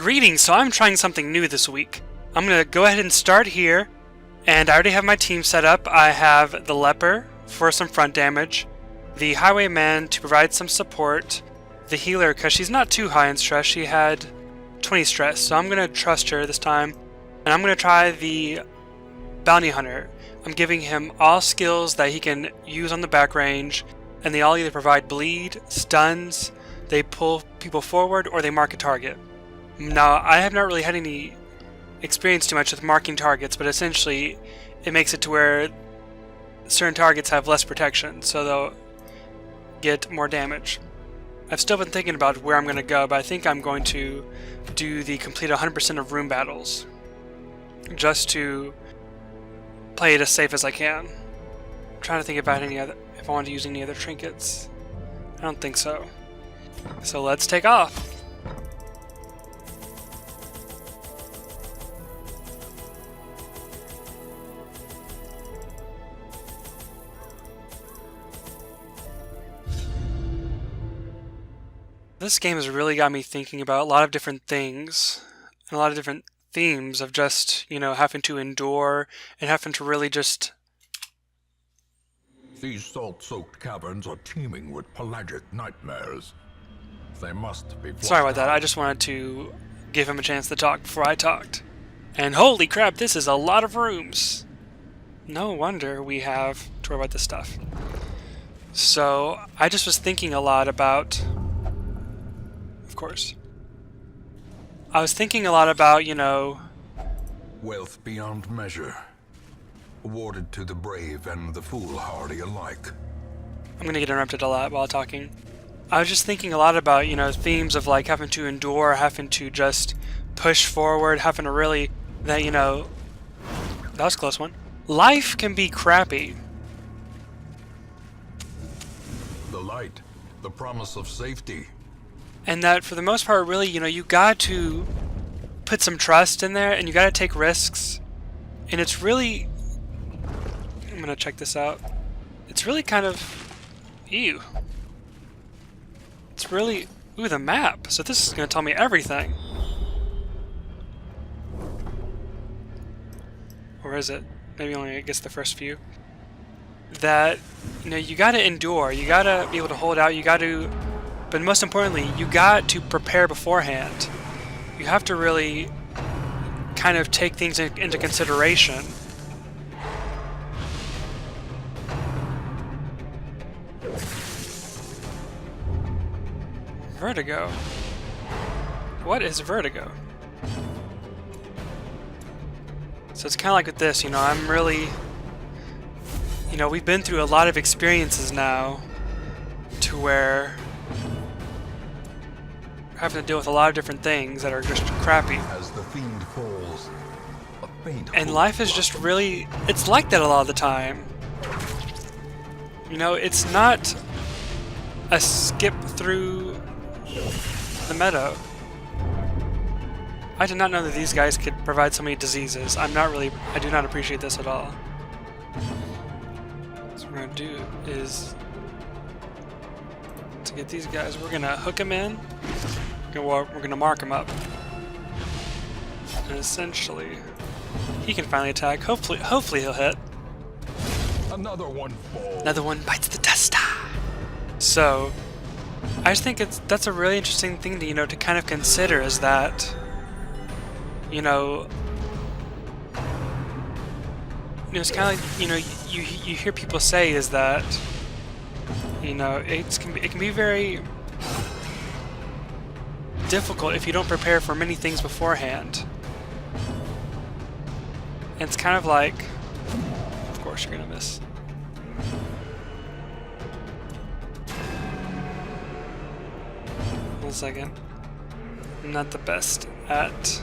Greetings, so I'm trying something new this week. I'm going to go ahead and start here, and I already have my team set up. I have the Leper for some front damage, the Highwayman to provide some support, the Healer because she's not too high in stress, she had 20 stress, so I'm going to trust her this time, and I'm going to try the Bounty Hunter. I'm giving him all skills that he can use on the back range, and they all either provide bleed, stuns, they pull people forward, or they mark a target. Now, I have not really had any experience too much with marking targets, but essentially it makes it to where certain targets have less protection, so they'll get more damage. I've still been thinking about where I'm going to go, but I think I'm going to do the complete 100% of room battles, just to play it as safe as I can. I'm trying to think about if I want to use any other trinkets. I don't think so. So let's take off. This game has really got me thinking about a lot of different things and a lot of different themes of just, having to endure and having to really just... These salt-soaked caverns are teeming with pelagic nightmares. They must be... Sorry about that, I just wanted to give him a chance to talk before I talked. And holy crap, this is a lot of rooms! No wonder we have to worry about this stuff. So, I just was thinking a lot about... Of course. I was thinking a lot about, wealth beyond measure, awarded to the brave and the foolhardy alike. I'm gonna get interrupted a lot while talking. I was just thinking a lot about, themes of like having to endure, having to just push forward, having to really, that was a close one. Life can be crappy. The light, the promise of safety. And that, for the most part, really, you got to put some trust in there, and you got to take risks. And it's really... I'm going to check this out. It's really kind of... Ew. It's really... Ooh, the map. So this is going to tell me everything. Or is it? Maybe only, I guess, the first few. That, you got to endure. You got to be able to hold out. You got to... But most importantly, you got to prepare beforehand. You have to really kind of take things into consideration. Vertigo? What is vertigo? So it's kind of like with this, I'm really... we've been through a lot of experiences now to where... having to deal with a lot of different things that are just crappy. As the fiend falls, a faint and life is just really... It's like that a lot of the time. It's not a skip through the meadow. I did not know that these guys could provide so many diseases. I do not appreciate this at all. So what we're going to do is... to get these guys, we're going to hook them in. We're going to mark him up. And essentially, he can finally attack. Hopefully he'll hit. Another one falls. Another one bites the dust. So, I just think that's a really interesting thing to, to kind of consider is that, it's kind of like, you hear people say is that, it can be very difficult if you don't prepare for many things beforehand. And it's kind of like... Of course you're gonna miss. One second. I'm not the best at...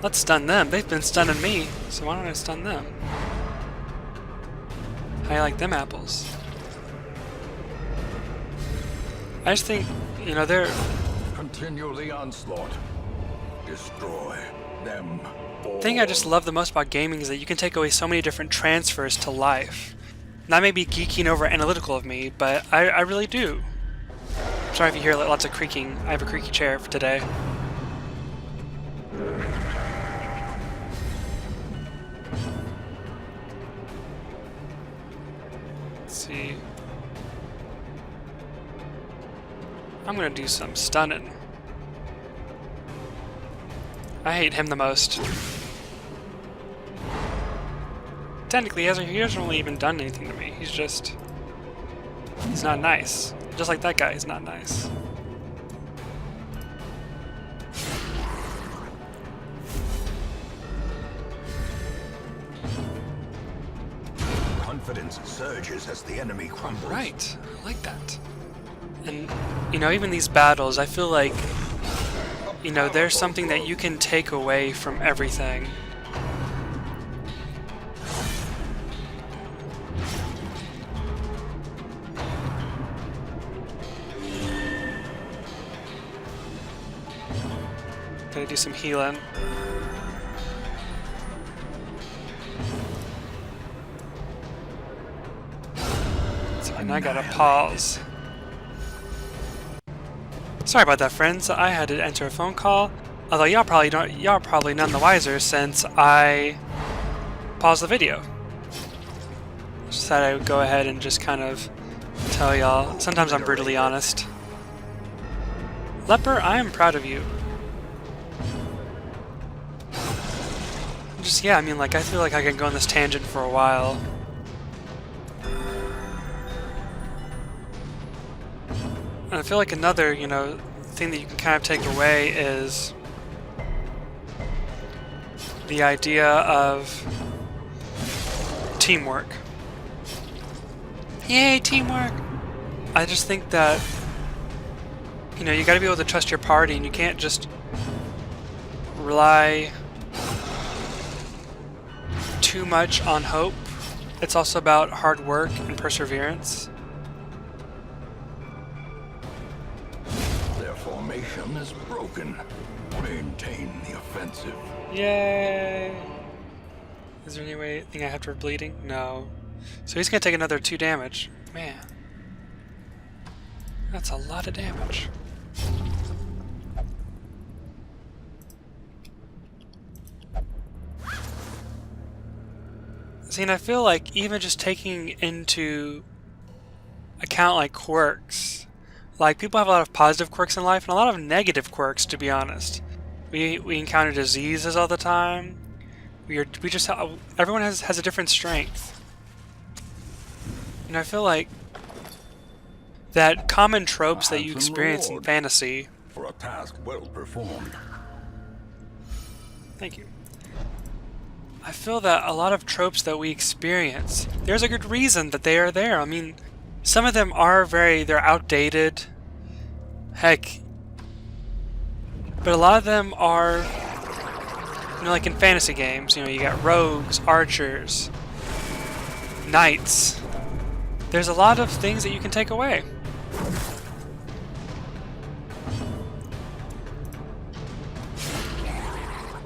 Let's stun them. They've been stunning me, so why don't I stun them? How you like them apples? I just think, they're... Continue the onslaught. Destroy them all. The thing I just love the most about gaming is that you can take away so many different transfers to life. That may be geeking over analytical of me, but I really do. Sorry if you hear lots of creaking. I have a creaky chair for today. Let's see. I'm gonna do some stunning. I hate him the most. Technically, he hasn't really even done anything to me. He's not nice. Just like that guy, he's not nice. Confidence surges as the enemy crumbles. Right, I like that. And, you know, even these battles, I feel like, you know, there's something that you can take away from everything. Gonna do some healing. And I gotta pause. Sorry about that, friends. I had to enter a phone call. Although y'all probably none the wiser since I paused the video. Just thought I would go ahead and just kind of tell y'all. Sometimes I'm brutally honest. Leper, I am proud of you. Just, yeah, I mean, like, I feel like I can go on this tangent for a while. And I feel like another, you know, thing that you can kind of take away is the idea of teamwork. Yay, teamwork! I just think that, you know, you gotta be able to trust your party, and you can't just rely too much on hope. It's also about hard work and perseverance. Their formation is broken. Maintain the offensive. Yay! Is there anything I have for bleeding? No. So he's gonna take another 2 damage. Man. That's a lot of damage. See, and I feel like even just taking into account like quirks, like people have a lot of positive quirks in life and a lot of negative quirks, to be honest. We encounter diseases all the time. Everyone has a different strength. And I feel like that common tropes that you experience in fantasy. For a task well performed. Thank you. I feel that a lot of tropes that we experience, there's a good reason that they are there. I mean, some of them are they're outdated. Heck. But a lot of them are, you know, like in fantasy games, you know, you got rogues, archers, knights. There's a lot of things that you can take away.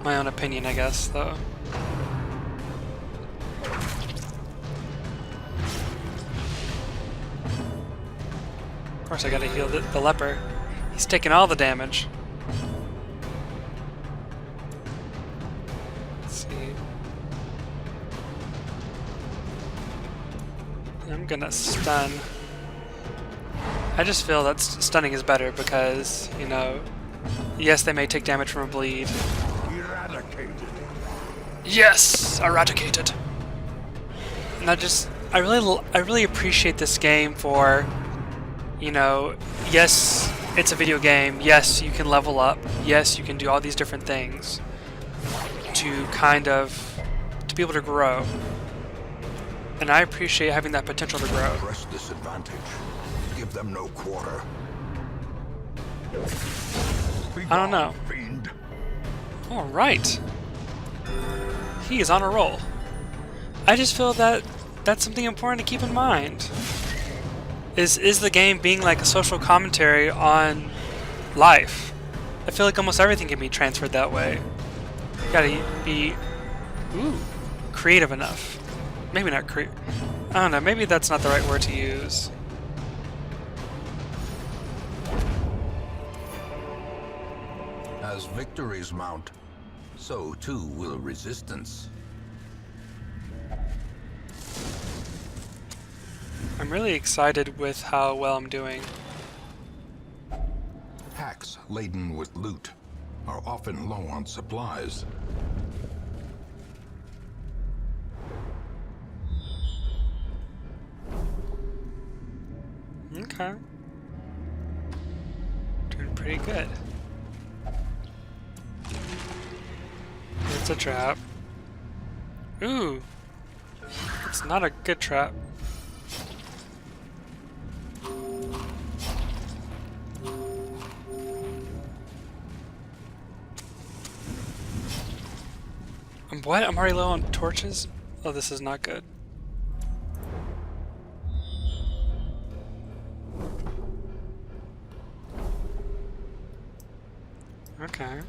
My own opinion, I guess, though. Of course, I gotta heal the leper. He's taking all the damage. Let's see. I'm gonna stun. I just feel that stunning is better because, you know, yes, they may take damage from a bleed. Eradicated. Yes, eradicated. And I really appreciate this game for, you know, yes, it's a video game. Yes, you can level up. Yes, you can do all these different things to be able to grow. And I appreciate having that potential to grow. Press this advantage. Give them no quarter. I don't know. Fiend. All right. He is on a roll. I just feel that that's something important to keep in mind. Is the game being like a social commentary on life? I feel like almost everything can be transferred that way. You gotta be creative enough. Maybe not I don't know, maybe that's not the right word to use. As victories mount, so too will resistance. I'm really excited with how well I'm doing. Packs laden with loot are often low on supplies. Okay. Doing pretty good. It's a trap. Ooh! It's not a good trap. What? I'm already low on torches? Oh, this is not good. Okay.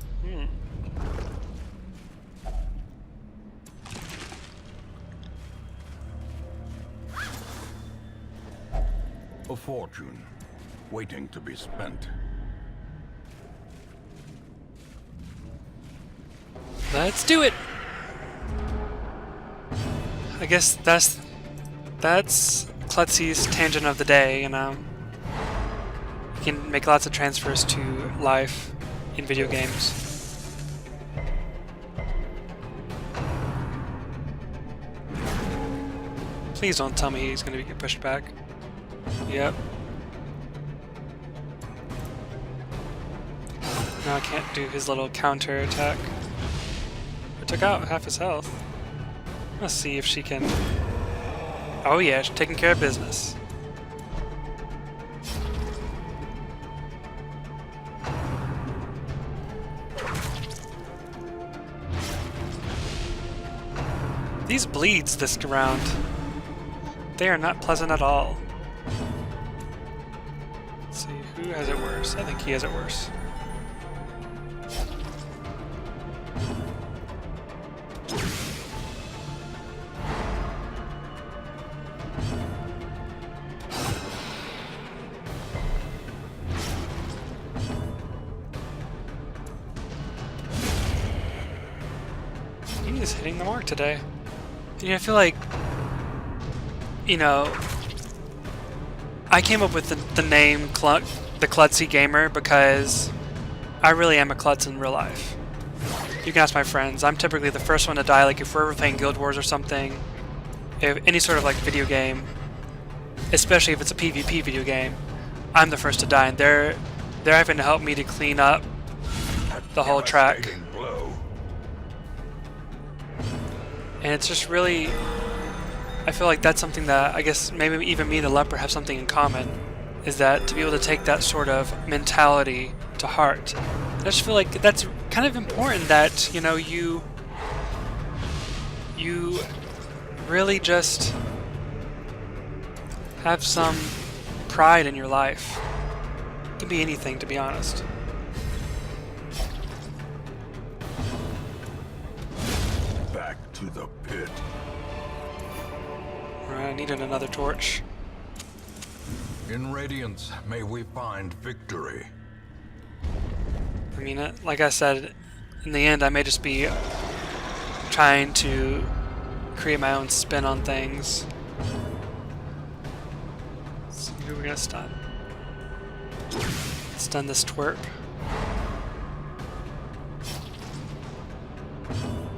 A fortune, waiting to be spent. Let's do it! I guess that's Klutzy's tangent of the day, you know. You can make lots of transfers to life in video games. Please don't tell me he's going to get pushed back. Yep. Now I can't do his little counter attack. It took out half his health. Let's see if she can... Oh yeah, she's taking care of business. These bleeds this round, they are not pleasant at all. Let's see, who has it worse? I think he has it worse. He's hitting the mark today. I feel like, you know, I came up with the name the ClutzyGamer because I really am a klutz in real life. You can ask my friends. I'm typically the first one to die, like if we're ever playing Guild Wars or something, if any sort of like video game, especially if it's a PvP video game, I'm the first to die, and they're having to help me to clean up the whole track. And it's just really, I feel like that's something that I guess maybe even me and the leper have something in common, is that to be able to take that sort of mentality to heart. I just feel like that's kind of important, that, you know, you really just have some pride in your life. It can be anything, to be honest. To the pit. I needed another torch. In Radiance, may we find victory. I mean, like I said, in the end, I may just be trying to create my own spin on things. Let's see who we're gonna stun. Stun this twerp.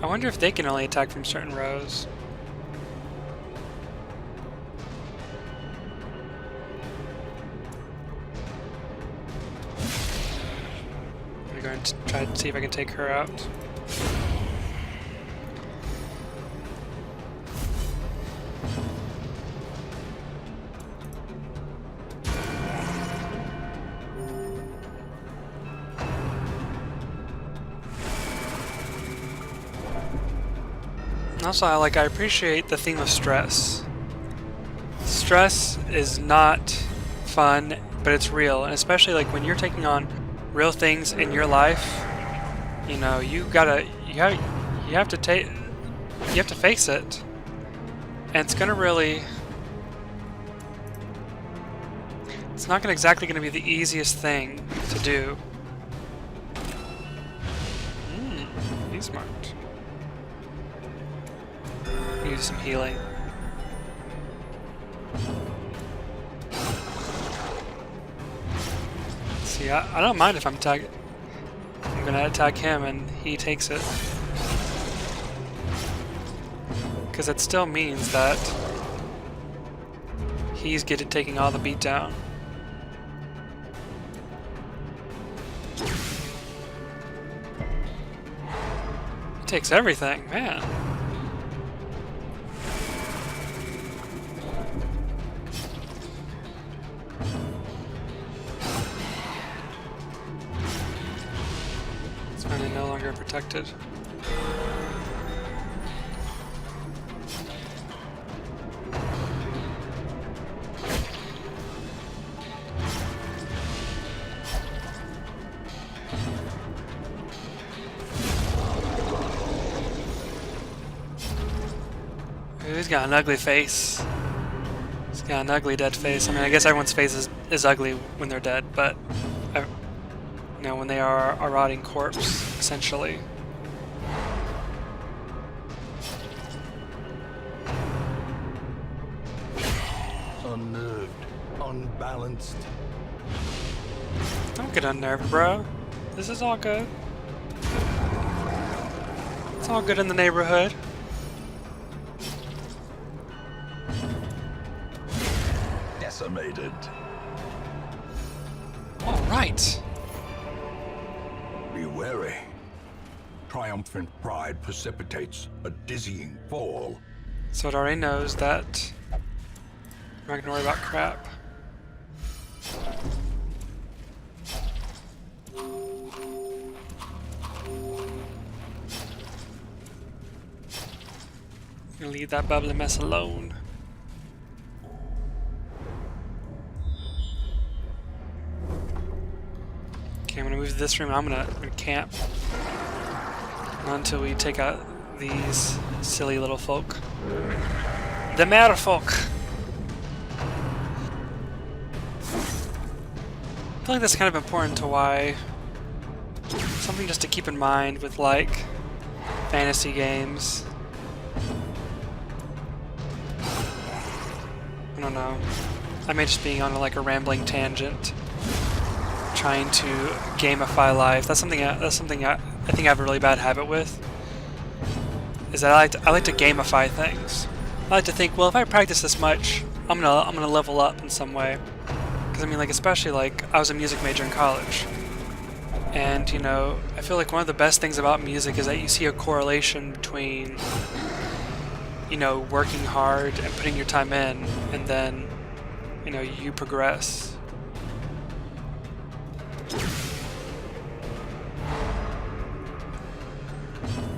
I wonder if they can only attack from certain rows. I'm going to try to see if I can take her out. Also, I appreciate the theme of stress. Stress is not fun, but it's real, and especially like when you're taking on real things in your life, you know, you have to face it, and it's not exactly gonna be the easiest thing to do. Smart. Use some healing. See, I don't mind if I'm gonna attack him and he takes it. Because it still means that he's taking all the beat down. He takes everything, man. It's finally no longer protected. He's got an ugly face. He's got an ugly dead face. I mean, I guess everyone's face is ugly when they're dead, but you know, when they are a rotting corpse, essentially. Unnerved, unbalanced. Don't get unnerved, bro. This is all good. It's all good in the neighborhood. Decimated. All right. Be wary. Triumphant pride precipitates a dizzying fall. So it already knows that I'm not gonna worry about crap. I'm gonna leave that bubbly mess alone. Okay, I'm gonna move to this room. I'm gonna camp until we take out these silly little folk. The merfolk. I feel like that's kind of important to why. Something just to keep in mind with like fantasy games. I don't know. I may just be on like a rambling tangent, trying to gamify life. That's something I think I have a really bad habit with. Is that I like to gamify things. I like to think, well, if I practice this much, I'm gonna level up in some way. Because I mean, like, especially like I was a music major in college, and you know, I feel like one of the best things about music is that you see a correlation between, you know, working hard and putting your time in, and then, you know, you progress.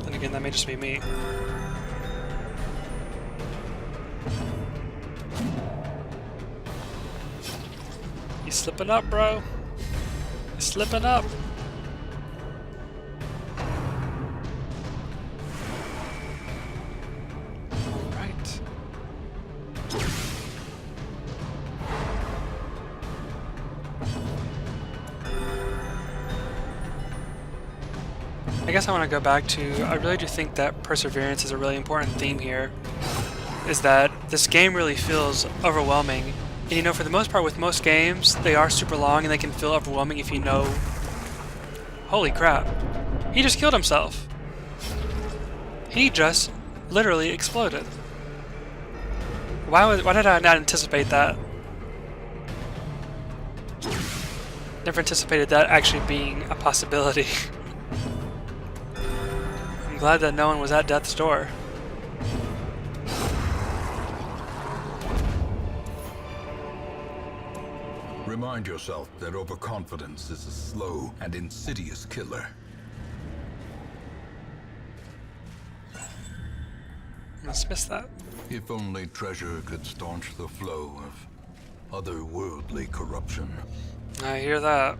Then again, that may just be me. You slipping up, bro? You slipping up? Alright. I guess I want to go back to, I really do think that perseverance is a really important theme here. Is that this game really feels overwhelming. And you know, for the most part with most games, they are super long and they can feel overwhelming if you know... Holy crap. He just killed himself. He just literally exploded. Why did I not anticipate that? Never anticipated that actually being a possibility. I'm glad that no one was at death's door. Remind yourself that overconfidence is a slow and insidious killer. I must miss that. If only treasure could staunch the flow of otherworldly corruption. I hear that.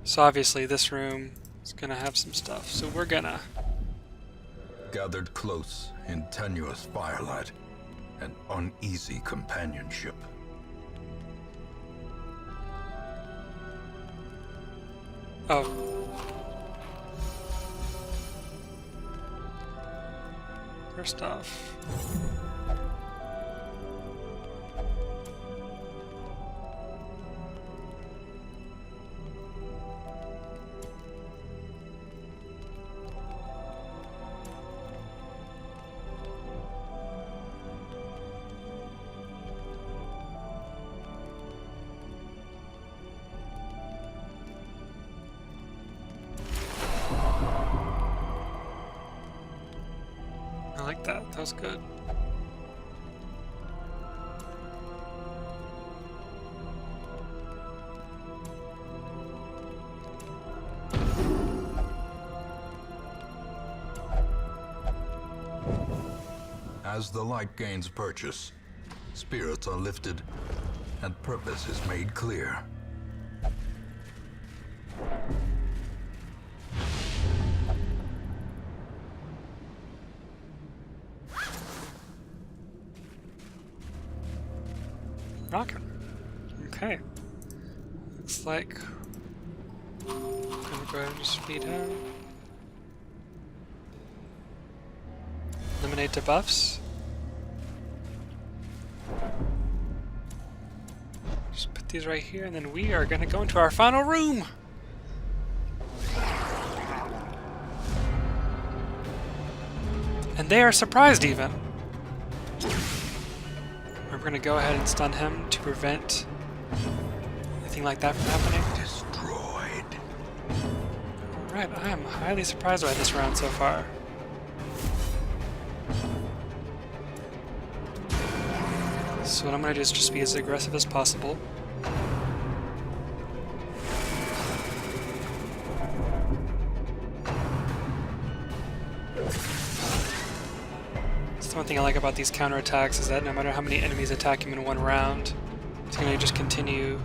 So obviously this room is gonna have some stuff, so we're gonna... Gathered close in tenuous firelight and uneasy companionship. Oh. First off, I like that. That was good. As the light gains purchase, spirits are lifted, and purpose is made clear. Rockin'. Okay. Looks like I'm gonna go ahead and just speed out. Eliminate debuffs. Just put these right here, and then we are gonna go into our final room. And they are surprised even. We're going to go ahead and stun him to prevent anything like that from happening. Destroyed. Alright, I am highly surprised by this round so far. So what I'm going to do is just be as aggressive as possible. That's the one thing I like about these counterattacks, is that no matter how many enemies attack him in one round, it's going to just continue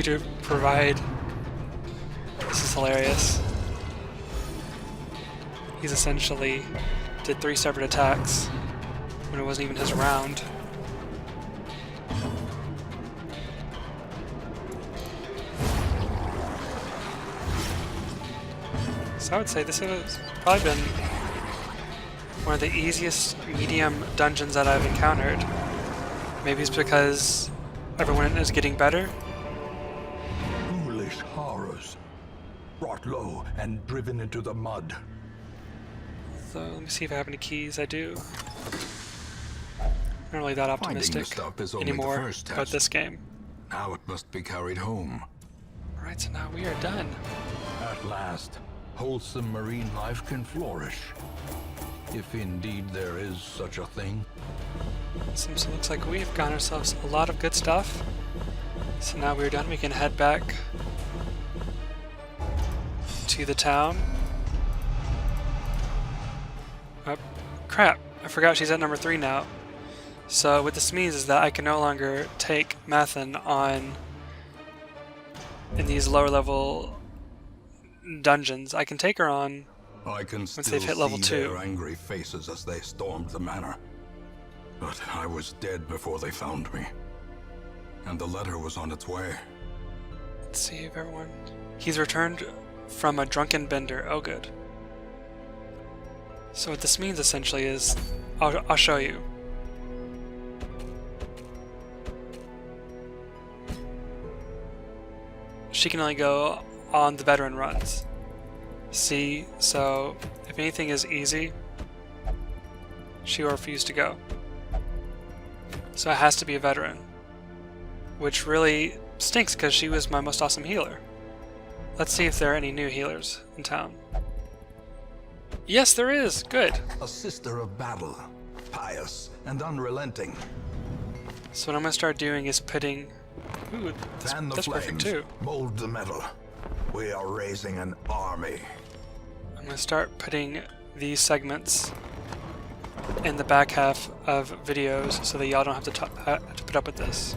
to provide. This is hilarious. He's essentially did 3 separate attacks when it wasn't even his round. So I would say this has probably been one of the easiest medium dungeons that I've encountered. Maybe it's because everyone is getting better. Foolish horrors, brought low and driven into the mud. So let me see if I have any keys. I do. I'm not really that optimistic anymore about this game. Now it must be carried home. Alright, so now we are done. At last, wholesome marine life can flourish. If indeed there is such a thing. So it looks like we've gotten ourselves a lot of good stuff. So now we're done. We can head back to the town. Oh, crap. I forgot she's at number 3 now. So what this means is that I can no longer take Mathen on in these lower level dungeons. I can take her on once they've hit level 2. Their angry faces as they stormed the manor. But I was dead before they found me. And the letter was on its way. Let's see if everyone... He's returned from a drunken bender. Oh, good. So what this means essentially is... I'll show you. She can only go on the veteran runs. See, so if anything is easy, she will refuse to go. So it has to be a veteran. Which really stinks because she was my most awesome healer. Let's see if there are any new healers in town. Yes, there is! Good! A sister of battle, pious and unrelenting. So what I'm going to start doing is putting... Ooh, that's perfect too. Mold the metal. We are raising an army. I'm going to start putting these segments in the back half of videos so that y'all don't have to put up with this.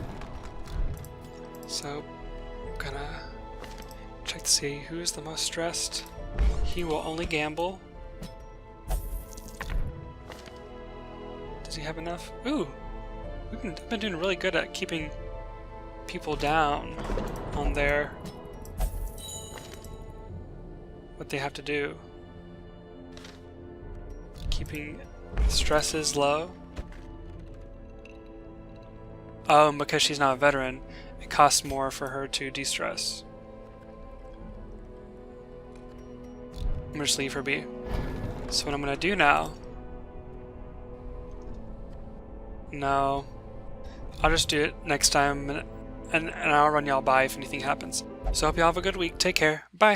So, I'm gonna check to see who's the most stressed. He will only gamble. Does he have enough? Ooh! We've been doing really good at keeping people down on their... what they have to do. Keeping stresses low. Oh, and because she's not a veteran, it costs more for her to de-stress. I'm gonna just leave her be. So what I'm gonna do now... No. I'll just do it next time, and I'll run y'all by if anything happens. So I hope y'all have a good week. Take care. Bye.